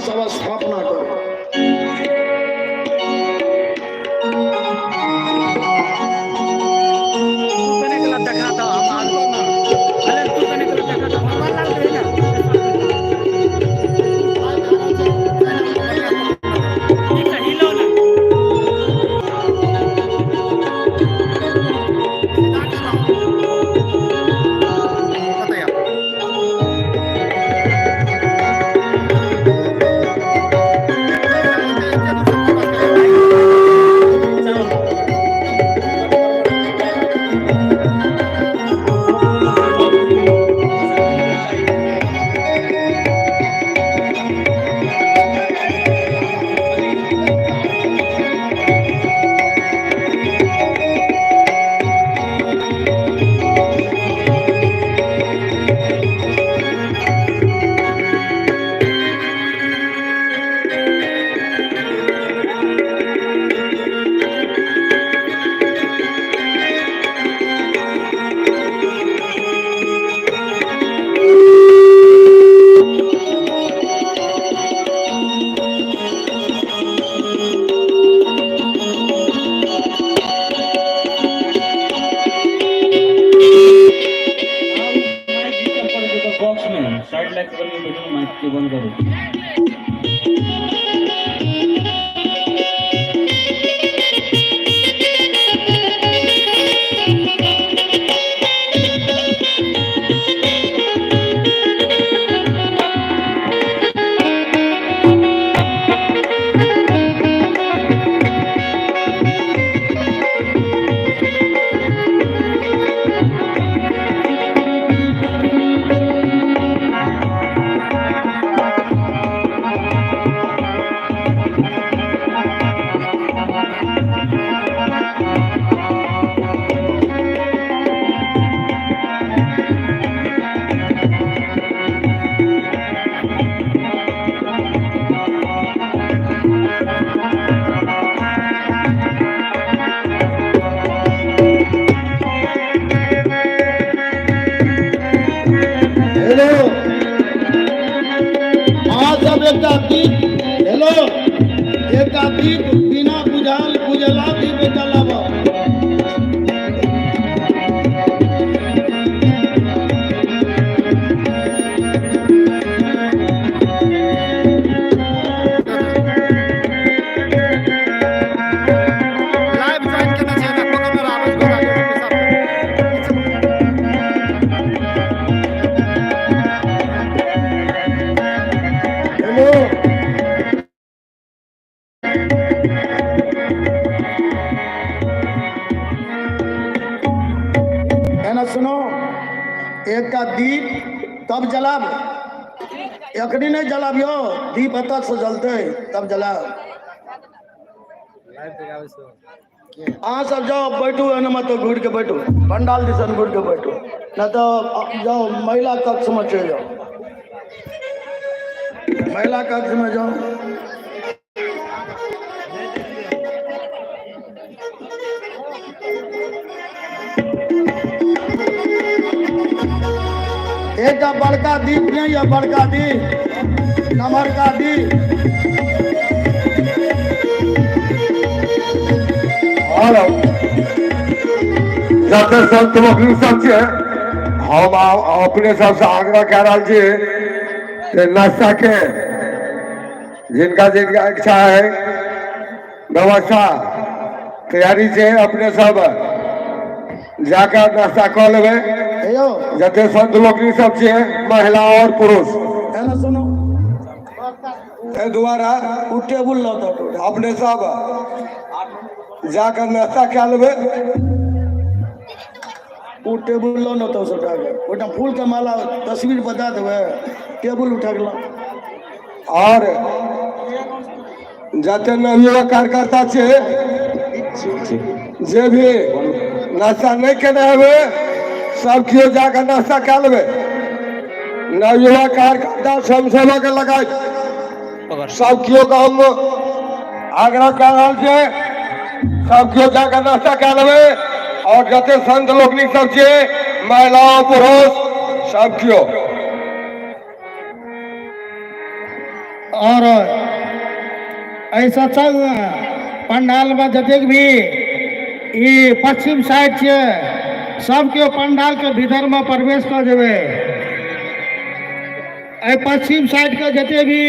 सभा स्थापना करो। हेलो एक दीप बिना बुझाल बुझला दीप जलावा। सुनो एक का दीप तब जलाब, अखनी नहीं जलाबियो, दीप हत से जलते तब जलाब। अहाँ सब जाओ बैठू है मत घूर के बैठू, पंडाल दिसन घूर के बैठू, न तो जाओ महिला कक्ष में चले जाओ, महिला कक्ष में जाओ। एक बड़का दीप नहीं है, बड़का दीप नंबर का दीप। और जब संत लोग सब हम अपने सबसे आग्रह कह रहा जी नाश्ता के जिनका जिनका इच्छा है व्यवस्था तैयारी से अपने सब जाकर नाश्ता कर लेवे। जते संत लोग सब महिला और पुरुष सुनो द्वारा टेबुल अपने सब जाकर नाश्ता क्या लेवे। टेबुल लो न तो उठा फूल के माला तस्वीर बता देवे, टेबुल उठा के और जते नवयुवक कार्यकर्ता जे भी नाश्ता नहीं केने हुए सब कियो जाकर नाश्ता क्या लेवे। नवयुवक कार्यकर्ता स्वयंसेवक लगाए सब कियो का हम आग्रह कर रहा सब कियो जाकर नाश्ता क्या लेवे। और जते संत लोग सब महिलाओं पुरुष सब कियो और ऐसा सब पंडाल में जतेक भी ई पश्चिम साइड छै सबके पंडाल के भीतर में प्रवेश कर देवे। एहि पश्चिम साइड के जते भी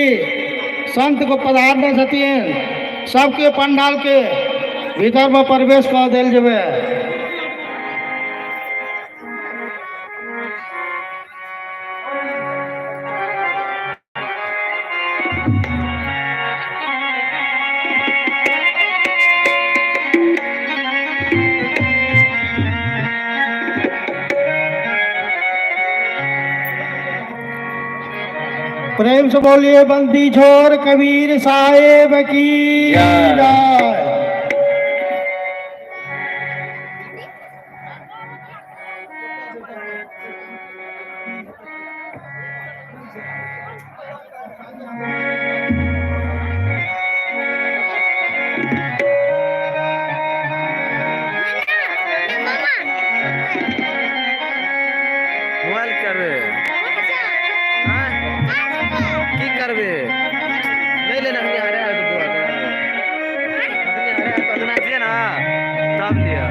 संत को पधारने छथिन सबके पंडाल के भीतर में प्रवेश कर देल जेबे। प्रेम से बोलिए बंदी छोड़ कबीर साहेब की जय। मोबाइल करबे की करबे नहीं लेना नहीं आ रहा है तो बुआ नहीं आ रहा है तो अगना चाहिए ना तब लिया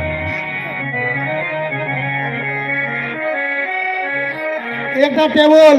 एक टेबल